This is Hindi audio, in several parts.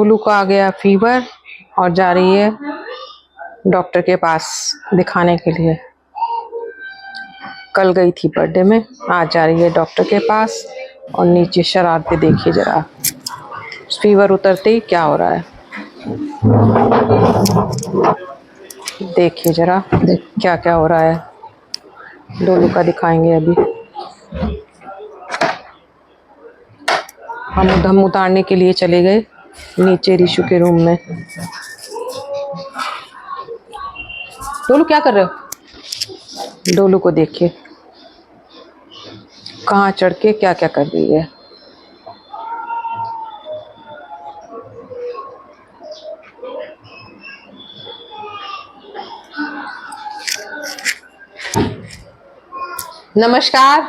डोलू को आ गया फीवर और जा रही है डॉक्टर के पास दिखाने के लिए। कल गई थी बर्थडे में, आज जा रही है डॉक्टर के पास। और नीचे शरारतें देखिए जरा, फीवर उतरते ही क्या हो रहा है देखिए जरा, क्या क्या हो रहा है। डोलू का दिखाएंगे अभी। हम उतारने के लिए चले गए नीचे रिशु के रूम में। डोलू क्या कर रहे हो? डोलू को देखिए कहाँ चढ़ के क्या क्या कर रही है। नमस्कार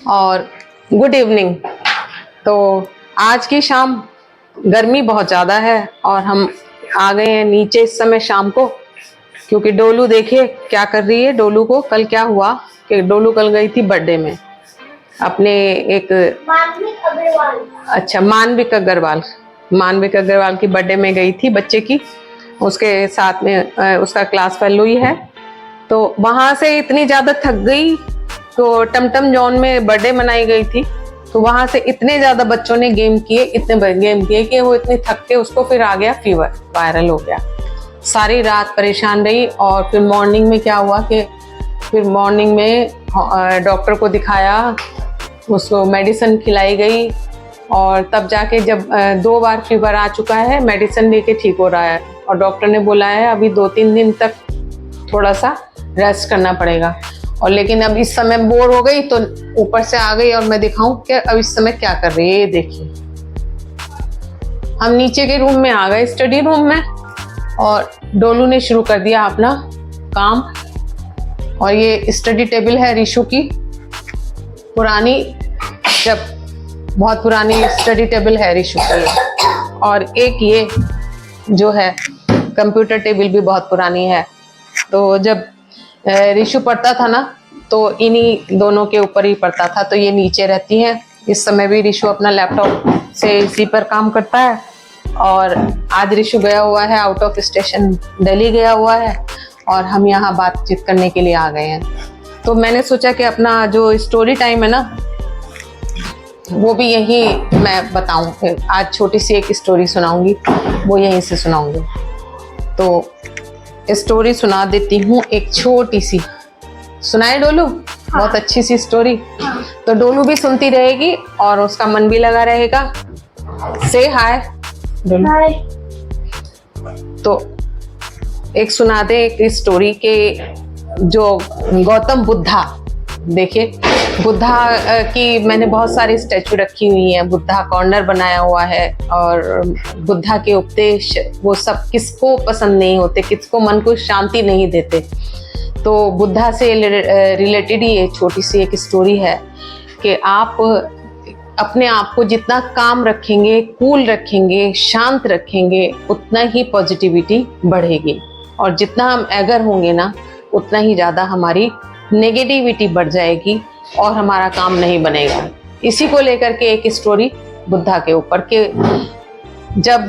और गुड इवनिंग। तो आज की शाम गर्मी बहुत ज़्यादा है और हम आ गए हैं नीचे इस समय शाम को, क्योंकि डोलू देखिए क्या कर रही है। डोलू को कल क्या हुआ कि डोलू कल गई थी बर्थडे में अपने एक मानविक अग्रवाल की बर्थडे में गई थी बच्चे की। उसके साथ में उसका क्लास फेलो ही है। तो वहां से इतनी ज्यादा थक गई, तो टमटम जॉन में बर्थडे मनाई गई थी, तो वहां से इतने ज्यादा बच्चों ने गेम किए कि वो इतनी थक के उसको फिर आ गया फीवर, वायरल हो गया। सारी रात परेशान रही और फिर मॉर्निंग में क्या हुआ कि फिर मॉर्निंग में डॉक्टर को दिखाया, उसको मेडिसिन खिलाई गई और तब जाके जब 2 बार फीवर आ चुका है, मेडिसिन लेके ठीक हो रहा है। और डॉक्टर ने बोला है अभी 2-3 दिन तक थोड़ा सा रेस्ट करना पड़ेगा। और लेकिन अब इस समय बोर हो गई तो ऊपर से आ गई और मैं दिखाऊं कि अब इस समय क्या कर रही है। ये देखिए, हम नीचे के रूम में आ गए, स्टडी रूम में, और डोलू ने शुरू कर दिया अपना काम। और ये स्टडी टेबल है रिशु की पुरानी, बहुत पुरानी स्टडी टेबल है रिशु की। और एक ये जो है कंप्यूटर टेबल भी बहुत पुरानी है। तो जब रिशु पढ़ता था ना तो इन्हीं दोनों के ऊपर ही पढ़ता था, तो ये नीचे रहती हैं। इस समय भी रिशु अपना लैपटॉप से इसी पर काम करता है। और आज रिशु गया हुआ है आउट ऑफ स्टेशन, दिल्ली गया हुआ है और हम यहाँ बातचीत करने के लिए आ गए हैं। तो मैंने सोचा कि अपना जो स्टोरी टाइम है ना वो भी यही मैं बताऊं। आज छोटी सी एक स्टोरी सुनाऊंगी, वो यहीं से सुनाऊंगी। तो स्टोरी सुना देती हूँ एक छोटी सी। सुनाए डोलू? हाँ। बहुत अच्छी सी स्टोरी। हाँ। तो डोलू भी सुनती रहेगी और उसका मन भी लगा रहेगा। से हाय डोलू। हाय। तो एक सुना दे एक स्टोरी के जो गौतम बुद्धा, देखिए बुद्धा की मैंने बहुत सारी स्टैचू रखी हुई हैं, बुद्धा कॉर्नर बनाया हुआ है। और बुद्धा के उपदेश वो सब किसको पसंद नहीं होते, किसको मन को शांति नहीं देते। तो बुद्धा से रिलेटेड ही एक छोटी सी एक स्टोरी है कि आप अपने आप को जितना काम रखेंगे, कूल रखेंगे, शांत रखेंगे, उतना ही पॉजिटिविटी बढ़ेगी। और जितना हम एगर होंगे ना, उतना ही ज़्यादा हमारी नेगेटिविटी बढ़ जाएगी और हमारा काम नहीं बनेगा। इसी को लेकर के एक स्टोरी बुद्धा के ऊपर के जब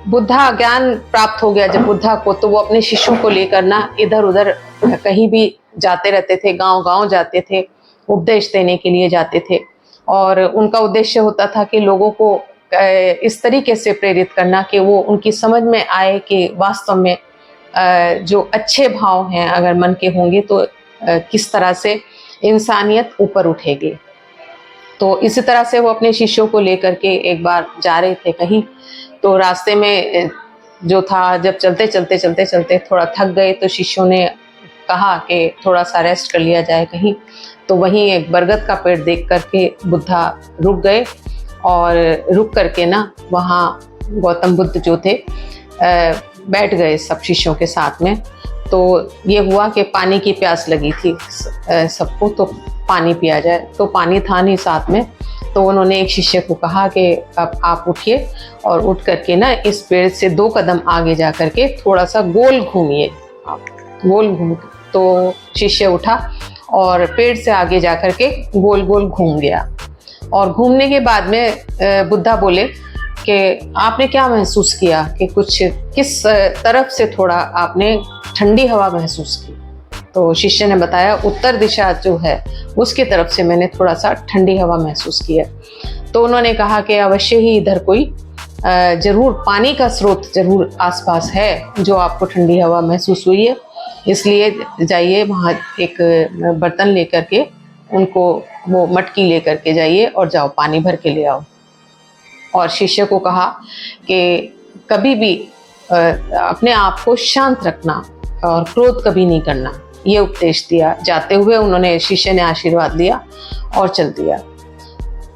बुद्धा ज्ञान प्राप्त हो गया जब बुद्धा को, तो वो अपने शिष्यों को लेकर ना इधर उधर कहीं भी जाते रहते थे, गांव-गांव जाते थे, उपदेश देने के लिए जाते थे। और उनका उद्देश्य होता था कि लोगों को इस तरीके से प्रेरित करना कि वो उनकी समझ में आए कि वास्तव में जो अच्छे भाव हैं अगर मन के होंगे तो किस तरह से इंसानियत ऊपर उठेगी। तो इसी तरह से वो अपने शिष्यों को लेकर के एक बार जा रहे थे कहीं, तो रास्ते में जो था, जब चलते थोड़ा थक गए, तो शिष्यों ने कहा कि थोड़ा सा रेस्ट कर लिया जाए कहीं। तो वहीं एक बरगद का पेड़ देख करके बुद्धा रुक गए और रुक करके ना वहाँ गौतम बुद्ध जो थे बैठ गए सब शिष्यों के साथ में। तो ये हुआ कि पानी की प्यास लगी थी सबको, तो पानी पिया जाए। तो पानी था नहीं साथ में, तो उन्होंने एक शिष्य को कहा कि अब आप उठिए और उठ करके ना इस पेड़ से 2 कदम आगे जा करके थोड़ा सा गोल घूमिए। गोल घूम, तो शिष्य उठा और पेड़ से आगे जा करके गोल गोल घूम गया। और घूमने के बाद में बुद्धा बोले कि आपने क्या महसूस किया, कि कुछ किस तरफ से थोड़ा आपने ठंडी हवा महसूस की। तो शिष्य ने बताया उत्तर दिशा जो है उसकी तरफ से मैंने थोड़ा सा ठंडी हवा महसूस की है। तो उन्होंने कहा कि अवश्य ही इधर कोई जरूर पानी का स्रोत जरूर आसपास है जो आपको ठंडी हवा महसूस हुई है, इसलिए जाइए वहाँ एक बर्तन लेकर के उनको वो मटकी लेकर के जाइए और जाओ पानी भर के ले आओ। और शिष्य को कहा कि कभी भी अपने आप को शांत रखना और क्रोध कभी नहीं करना, ये उपदेश दिया। जाते हुए उन्होंने शिष्य ने आशीर्वाद दिया और चल दिया।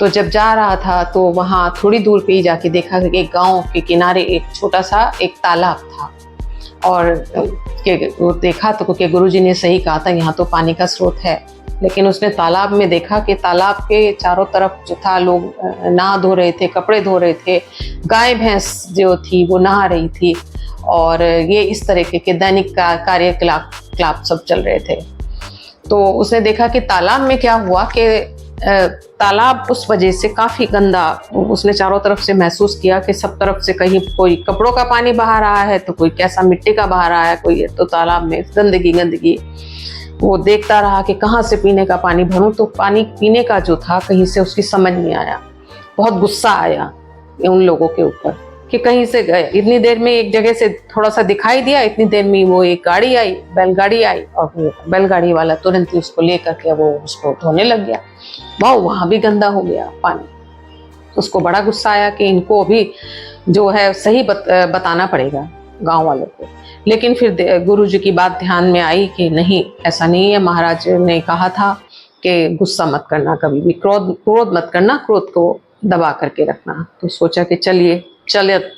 तो जब जा रहा था तो वहाँ थोड़ी दूर पे ही जाके देखा कि एक गांव के किनारे एक छोटा सा एक तालाब था। और वो देखा तो क्योंकि गुरुजी ने सही कहा था यहाँ तो पानी का स्रोत है, लेकिन उसने तालाब में देखा कि तालाब के चारों तरफ जो था लोग नहा धो रहे थे, कपड़े धो रहे थे, गाय भैंस जो थी वो नहा रही थी, और ये इस तरीके के दैनिक कार्यकलाप सब चल रहे थे। तो उसने देखा कि तालाब में क्या हुआ कि तालाब उस वजह से काफ़ी गंदा, उसने चारों तरफ से महसूस किया कि सब तरफ से कहीं कोई कपड़ों का पानी बहा रहा है तो कोई कैसा मिट्टी का बहा रहा है, कोई तो तालाब में गंदगी। वो देखता रहा कि कहाँ से पीने का पानी भरूं। तो पानी पीने का जो था कहीं से उसकी समझ नहीं आया। बहुत गुस्सा आया उन लोगों के ऊपर कि कहीं से गए, इतनी देर में एक जगह से थोड़ा सा दिखाई दिया, इतनी देर में वो एक गाड़ी आई, बैलगाड़ी आई, और वो बैलगाड़ी वाला तुरंत ही उसको लेकर के वो उसको धोने लग गया। वहाँ भी गंदा हो गया पानी। उसको बड़ा गुस्सा आया कि इनको अभी जो है सही बताना पड़ेगा गांव वालों को। लेकिन फिर गुरुजी की बात ध्यान में आई कि नहीं, ऐसा नहीं है, महाराज ने कहा था कि गुस्सा मत करना, कभी भी क्रोध मत करना, क्रोध को दबा करके रखना। तो सोचा कि चलिए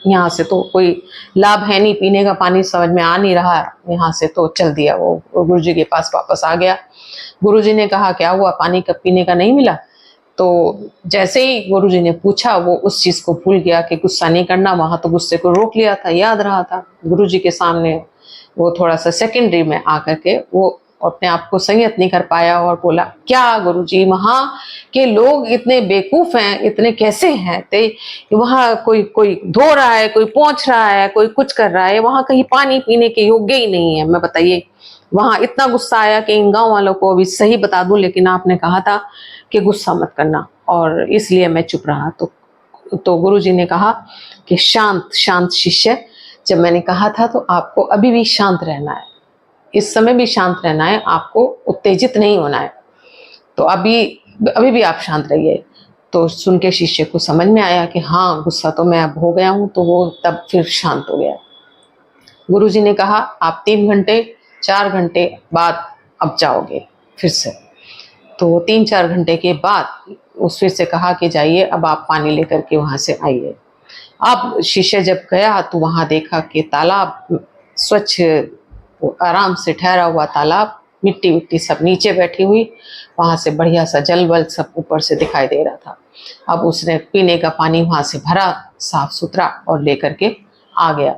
यहाँ से तो कोई लाभ है नहीं, पीने का पानी समझ में आ नहीं रहा है, यहाँ से तो चल दिया। वो गुरुजी के पास वापस आ गया। गुरुजी ने कहा क्या हुआ, पानी कब पीने का नहीं मिला? तो जैसे ही गुरुजी ने पूछा वो उस चीज को भूल गया कि गुस्सा नहीं करना। वहां तो गुस्से को रोक लिया था, याद रहा था। गुरुजी के सामने वो थोड़ा सा सेकेंडरी में आकर के वो अपने आप को संयत नहीं कर पाया और बोला, क्या गुरुजी, वहाँ के लोग इतने बेवकूफ हैं, इतने कैसे हैं ते, वहाँ कोई धो रहा है, कोई पोंछ रहा है, कोई कुछ कर रहा है, वहाँ कहीं पानी पीने के योग्य ही नहीं है। मैं बताइए, वहाँ इतना गुस्सा आया कि इन गाँव वालों को अभी सही बता दूं, लेकिन आपने कहा था कि गुस्सा मत करना, और इसलिए मैं चुप रहा। तो गुरुजी ने कहा कि शांत शिष्य, जब मैंने कहा था तो आपको अभी भी शांत रहना है, इस समय भी शांत रहना है, आपको उत्तेजित नहीं होना है। तो अभी भी आप शांत रहिए। तो सुन के शिष्य को समझ में आया कि हाँ, गुस्सा तो मैं अब हो गया हूँ। तो वो तब फिर शांत हो गया। गुरुजी ने कहा आप 3 घंटे 4 घंटे बाद अब जाओगे फिर से। तो 3-4 घंटे के बाद उस फिर से कहा कि जाइए, अब आप पानी लेकर के वहां से आइए। अब शिष्य जब गया तो वहां देखा कि तालाब स्वच्छ, आराम से ठहरा हुआ तालाब, मिट्टी सब नीचे बैठी हुई, वहां से बढ़िया सा जल बल सब ऊपर से दिखाई दे रहा था। अब उसने पीने का पानी वहां से भरा, साफ सुथरा, और लेकर के आ गया।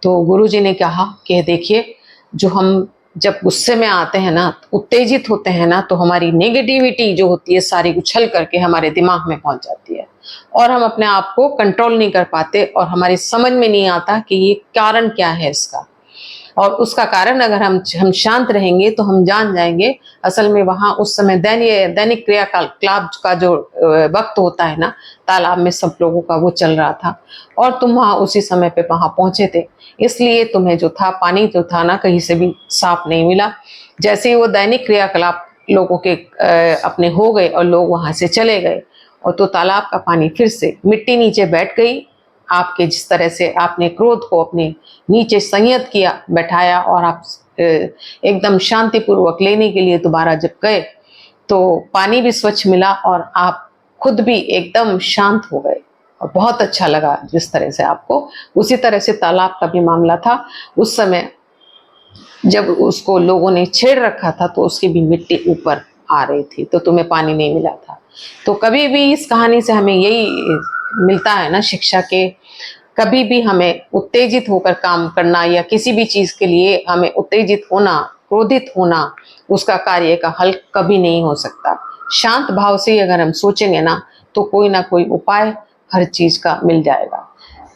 तो गुरुजी ने कहा कि देखिए, जो हम जब गुस्से में आते हैं ना, उत्तेजित होते हैं ना, तो हमारी नेगेटिविटी जो होती है सारी उछल करके हमारे दिमाग में पहुंच जाती है, और हम अपने आप को कंट्रोल नहीं कर पाते, और हमारी समझ में नहीं आता कि ये कारण क्या है इसका। और उसका कारण अगर हम शांत रहेंगे तो हम जान जाएंगे असल में वहाँ उस समय दैनिक क्रियाकलाप का जो वक्त होता है ना, तालाब में सब लोगों का वो चल रहा था, और तुम वहाँ उसी समय पे वहाँ पहुंचे थे, इसलिए तुम्हें जो था पानी जो था ना कहीं से भी साफ नहीं मिला। जैसे ही वो दैनिक क्रियाकलाप लोगों के अपने हो गए और लोग वहाँ से चले गए, और तो तालाब का पानी फिर से मिट्टी नीचे बैठ गई। आपके जिस तरह से आपने क्रोध को अपने नीचे संयत किया, बैठाया, और आप एकदम शांतिपूर्वक लेने के लिए दोबारा जब गए तो पानी भी स्वच्छ मिला, और आप खुद भी एकदम शांत हो गए, और बहुत अच्छा लगा जिस तरह से आपको। उसी तरह से तालाब का भी मामला था। उस समय जब उसको लोगों ने छेड़ रखा था तो उसकी भी मिट्टी ऊपर आ रही थी, तो तुम्हें पानी नहीं मिला था। तो कभी भी इस कहानी से हमें यही मिलता है ना शिक्षा के, कभी भी हमें उत्तेजित होकर काम करना, या किसी भी चीज के लिए हमें उत्तेजित होना, क्रोधित होना, उसका कार्य का हल कभी नहीं हो सकता। शांत भाव से अगर हम सोचेंगे ना तो कोई ना कोई उपाय हर चीज का मिल जाएगा।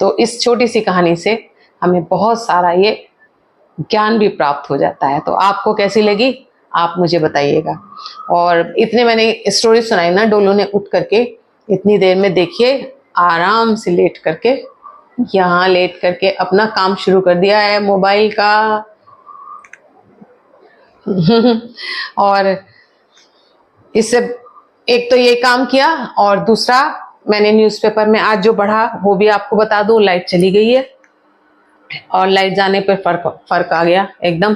तो इस छोटी सी कहानी से हमें बहुत सारा ये ज्ञान भी प्राप्त हो जाता है। तो आपको कैसी लगी आप मुझे बताइएगा। और इतने मैंने स्टोरी सुनाई ना, डोलू ने उठ करके इतनी देर में देखिए आराम से लेट करके, यहाँ लेट करके अपना काम शुरू कर दिया है मोबाइल का। और इससे एक तो ये काम किया, और दूसरा मैंने न्यूज़पेपर में आज जो पढ़ा वो भी आपको बता दूं। लाइट चली गई है और लाइट जाने पर फर्क आ गया एकदम।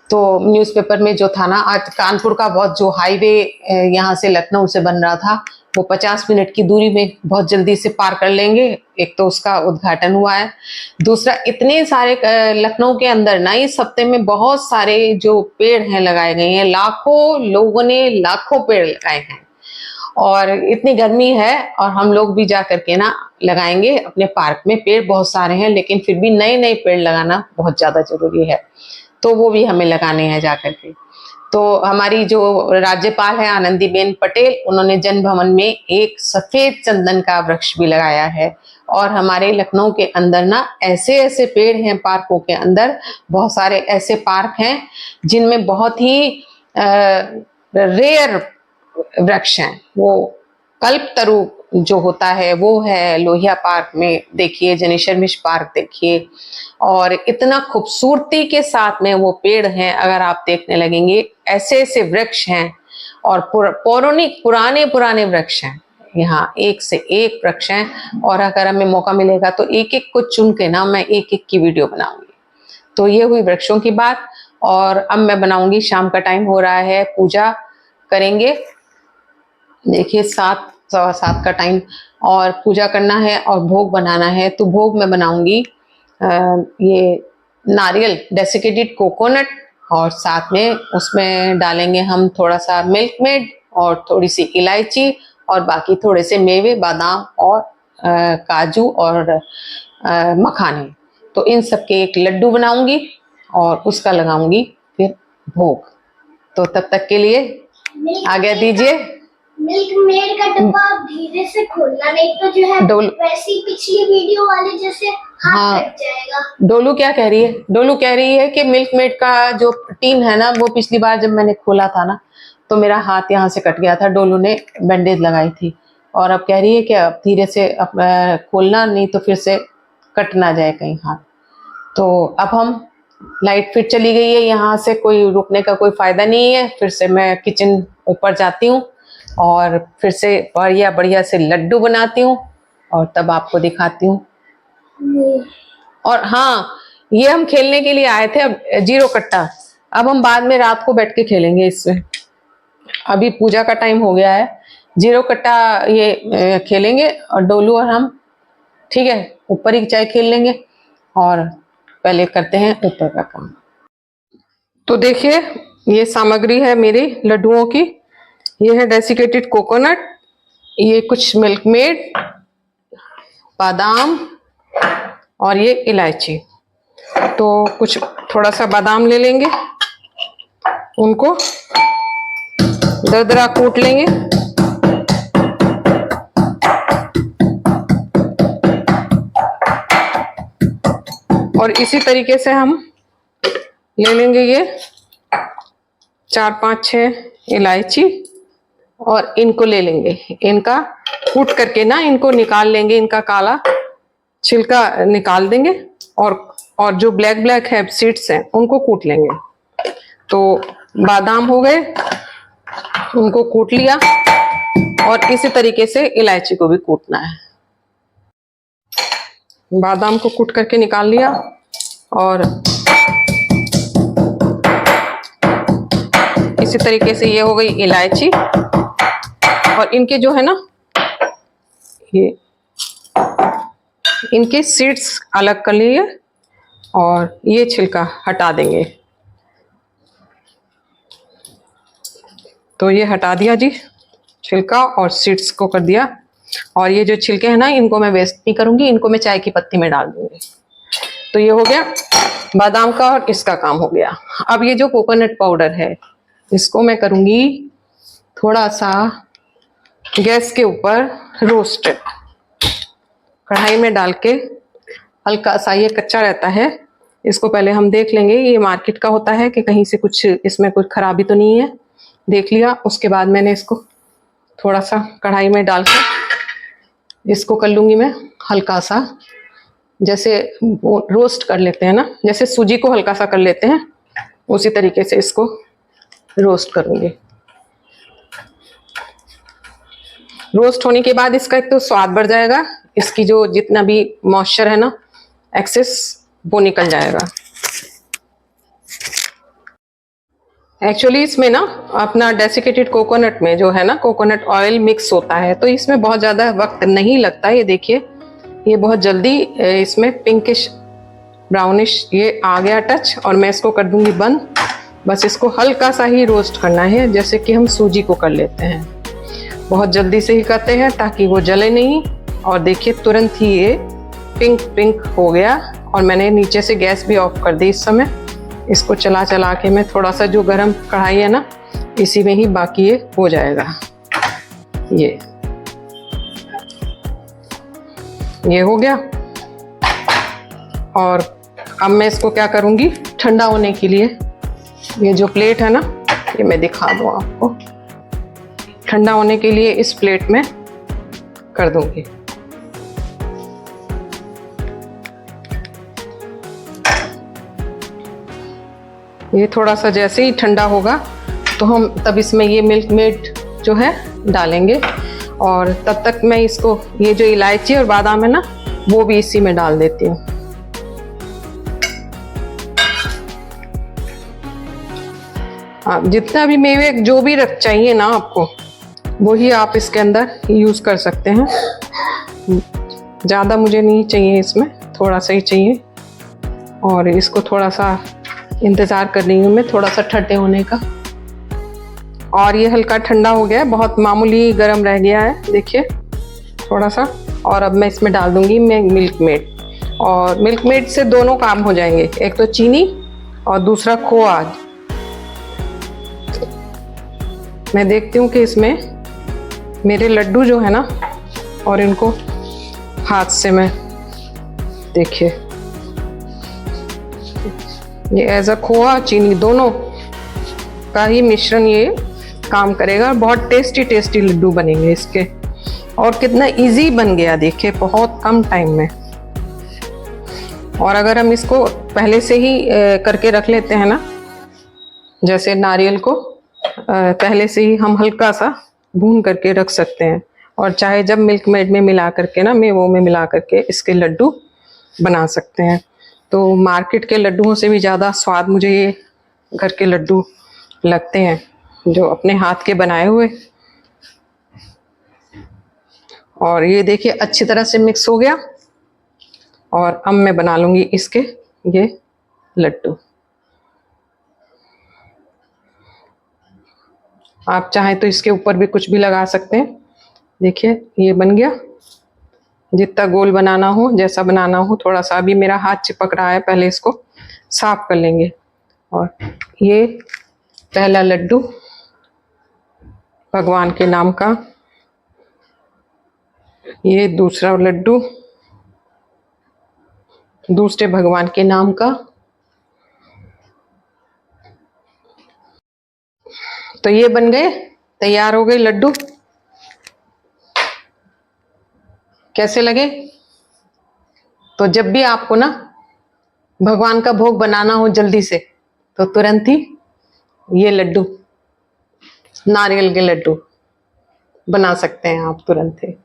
तो न्यूज़पेपर में जो था ना, आज कानपुर का बहुत जो हाईवे यहाँ से लखनऊ से बन रहा था, वो 50 मिनट की दूरी में बहुत जल्दी से पार कर लेंगे। एक तो उसका उद्घाटन हुआ है, दूसरा इतने सारे लखनऊ के अंदर ना इस हफ्ते में बहुत सारे जो पेड़ हैं लगाए गए हैं। लाखों लोगों ने लाखों पेड़ लगाए हैं। और इतनी गर्मी है और हम लोग भी जा करके ना लगाएंगे अपने पार्क में। पेड़ बहुत सारे हैं लेकिन फिर भी नए नए पेड़ लगाना बहुत ज्यादा जरूरी है, तो वो भी हमें लगाने हैं जा करके। तो हमारी जो राज्यपाल है आनंदीबेन पटेल, उन्होंने जन भवन में एक सफेद चंदन का वृक्ष भी लगाया है। और हमारे लखनऊ के अंदर ना ऐसे ऐसे पेड़ हैं पार्कों के अंदर, बहुत सारे ऐसे पार्क हैं जिनमें बहुत ही रेयर वृक्ष हैं। वो कल्पतरु जो होता है वो है लोहिया पार्क में, देखिए जनेश्वर मिश्र पार्क देखिए, और इतना खूबसूरती के साथ में वो पेड़ हैं। अगर आप देखने लगेंगे ऐसे ऐसे वृक्ष हैं और पौराणिक पुराने पुराने वृक्ष हैं, यहाँ एक से एक वृक्ष हैं। और अगर हमें मौका मिलेगा तो एक एक को चुन के ना मैं एक एक की वीडियो बनाऊंगी। तो ये हुई वृक्षों की बात। और अब मैं बनाऊंगी, शाम का टाइम हो रहा है, पूजा करेंगे। देखिए 7:15 का टाइम, और पूजा करना है और भोग बनाना है। तो भोग में बनाऊंगी ये नारियल डेसिकेटेड कोकोनट, और साथ में उसमें डालेंगे हम थोड़ा सा मिल्क मेड और थोड़ी सी इलायची, और बाकी थोड़े से मेवे, बादाम और काजू और मखाने। तो इन सब के एक लड्डू बनाऊंगी और उसका लगाऊंगी फिर भोग। तो तब तक के लिए आज्ञा दीजिए। मिल्क मेड का डब्बा आप धीरे से खोलना, नहीं तो जो है वैसी पिछली वीडियो वाले जैसे हाथ कट जाएगा। डोलू क्या कह रही है? डोलू कह रही है कि मिल्क मेड का जो टीन है ना, वो पिछली बार जब मैंने खोला था ना तो मेरा हाथ यहाँ से कट गया था। डोलू ने बैंडेज लगाई थी, और अब कह रही है कि अब धीरे से खोलना, नहीं तो फिर से कट ना जाए कहीं हाथ। तो अब हम, लाइट फिर चली गई है, यहाँ से कोई रुकने का कोई फायदा नहीं है। फिर से मैं किचन ऊपर जाती हूँ और फिर से बढ़िया बढ़िया से लड्डू बनाती हूँ और तब आपको दिखाती हूँ। और हाँ, ये हम खेलने के लिए आए थे अब जीरो कट्टा। अब हम बाद में रात को बैठ के खेलेंगे इसमें। अभी पूजा का टाइम हो गया है, जीरो कट्टा ये खेलेंगे और डोलू और हम, ठीक है, ऊपर ही चाय खेल लेंगे। और पहले करते हैं ऊपर का काम। तो देखिए ये सामग्री है मेरी लड्डुओं की। ये है डेसिकेटेड कोकोनट, ये कुछ मिल्क मेड, बादाम और ये इलायची। तो कुछ थोड़ा सा बादाम ले लेंगे, उनको दरदरा कूट लेंगे। और इसी तरीके से हम ले लेंगे ये 4-5-6 इलायची, और इनको ले लेंगे। इनका कूट करके ना इनको निकाल लेंगे, इनका काला छिलका निकाल देंगे, और जो ब्लैक ब्लैक है सीड्स हैं उनको कूट लेंगे। तो बादाम हो गए, उनको कूट लिया, और इसी तरीके से इलायची को भी कूटना है। बादाम को कूट करके निकाल लिया, और इसी तरीके से ये हो गई इलायची। और इनके जो है ना, ये इनके सीड्स अलग कर लिए और ये छिलका हटा देंगे। तो ये हटा दिया जी, छिलका और सीड्स को कर दिया। और ये जो छिलके हैं ना, इनको मैं वेस्ट नहीं करूंगी, इनको मैं चाय की पत्ती में डाल दूंगी। तो ये हो गया बादाम का, और इसका काम हो गया। अब ये जो कोकोनट पाउडर है, इसको मैं करूंगी थोड़ा सा गैस के ऊपर रोस्टेड कढ़ाई में डाल के हल्का सा, ये कच्चा रहता है, इसको पहले हम देख लेंगे ये मार्केट का होता है कि कहीं से कुछ इसमें कुछ खराबी तो नहीं है। देख लिया, उसके बाद मैंने इसको थोड़ा सा कढ़ाई में डाल के इसको कर लूँगी मैं हल्का सा, जैसे वो रोस्ट कर लेते हैं ना, जैसे सूजी को हल्का सा कर लेते हैं उसी तरीके से इसको रोस्ट करूँगी। रोस्ट होने के बाद इसका एक तो स्वाद बढ़ जाएगा, इसकी जो जितना भी मॉइस्चर है ना एक्सेस वो निकल जाएगा। एक्चुअली इसमें ना अपना डेसिकेटेड कोकोनट में जो है ना कोकोनट ऑयल मिक्स होता है, तो इसमें बहुत ज़्यादा वक्त नहीं लगता। ये देखिए ये बहुत जल्दी इसमें पिंकिश ब्राउनिश ये आ गया टच, और मैं इसको कर दूंगी बंद। बस इसको हल्का सा ही रोस्ट करना है जैसे कि हम सूजी को कर लेते हैं, बहुत जल्दी से ही करते हैं ताकि वो जले नहीं। और देखिए तुरंत ही ये पिंक पिंक हो गया, और मैंने नीचे से गैस भी ऑफ कर दी। इस समय इसको चला चला के मैं थोड़ा सा, जो गरम कढ़ाई है ना इसी में ही बाकी ये हो जाएगा। ये हो गया, और अब मैं इसको क्या करूँगी ठंडा होने के लिए, ये जो प्लेट है ना ये मैं दिखा दूँ आपको, ठंडा होने के लिए इस प्लेट में कर दूंगी। ये थोड़ा सा जैसे ही ठंडा होगा तो हम तब इसमें ये मिल्क मेड जो है डालेंगे, और तब तक मैं इसको ये जो इलायची और बादाम है ना वो भी इसी में डाल देती हूँ। आप जितना भी मेवे जो भी रख चाहिए ना आपको वही आप इसके अंदर यूज़ कर सकते हैं। ज़्यादा मुझे नहीं चाहिए, इसमें थोड़ा सा ही चाहिए, और इसको थोड़ा सा इंतज़ार कर रही हूँ मैं थोड़ा सा ठंडे होने का। और ये हल्का ठंडा हो गया है, बहुत मामूली गर्म रह गया है देखिए थोड़ा सा। और अब मैं इसमें डाल दूँगी मैं मिल्क मेड, और मिल्क मेड से दोनों काम हो जाएंगे, एक तो चीनी और दूसरा खोआ। मैं देखती हूँ कि इसमें मेरे लड्डू जो है ना, और इनको हाथ से मैं देखिए ये एज अ खोआ चीनी दोनों का ही मिश्रण ये काम करेगा। बहुत टेस्टी टेस्टी लड्डू बनेंगे इसके, और कितना इजी बन गया देखिए बहुत कम टाइम में। और अगर हम इसको पहले से ही करके रख लेते हैं ना, जैसे नारियल को पहले से ही हम हल्का सा भून करके रख सकते हैं, और चाहे जब मिल्क मेड में मिला करके ना मेवों में मिला करके इसके लड्डू बना सकते हैं। तो मार्केट के लड्डुओं से भी ज़्यादा स्वाद मुझे ये घर के लड्डू लगते हैं, जो अपने हाथ के बनाए हुए। और ये देखिए अच्छी तरह से मिक्स हो गया, और अब मैं बना लूँगी इसके ये लड्डू। आप चाहें तो इसके ऊपर भी कुछ भी लगा सकते हैं। देखिए ये बन गया, जितना गोल बनाना हो जैसा बनाना हो। थोड़ा सा अभी मेरा हाथ चिपक रहा है, पहले इसको साफ कर लेंगे। और ये पहला लड्डू भगवान के नाम का, ये दूसरा लड्डू दूसरे भगवान के नाम का। तो ये बन गए, तैयार हो गए लड्डू। कैसे लगे? तो जब भी आपको ना भगवान का भोग बनाना हो जल्दी से, तो तुरंत ही ये लड्डू, नारियल के लड्डू बना सकते हैं आप तुरंत ही।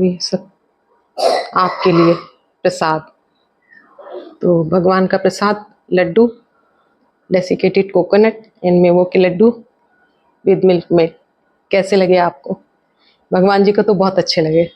ये सब आपके लिए प्रसाद। तो भगवान का प्रसाद लड्डू, डेसिकेटेड कोकोनट एंड मेवो के लड्डू विद मिल्क मेड। कैसे लगे आपको? भगवान जी को तो बहुत अच्छे लगे।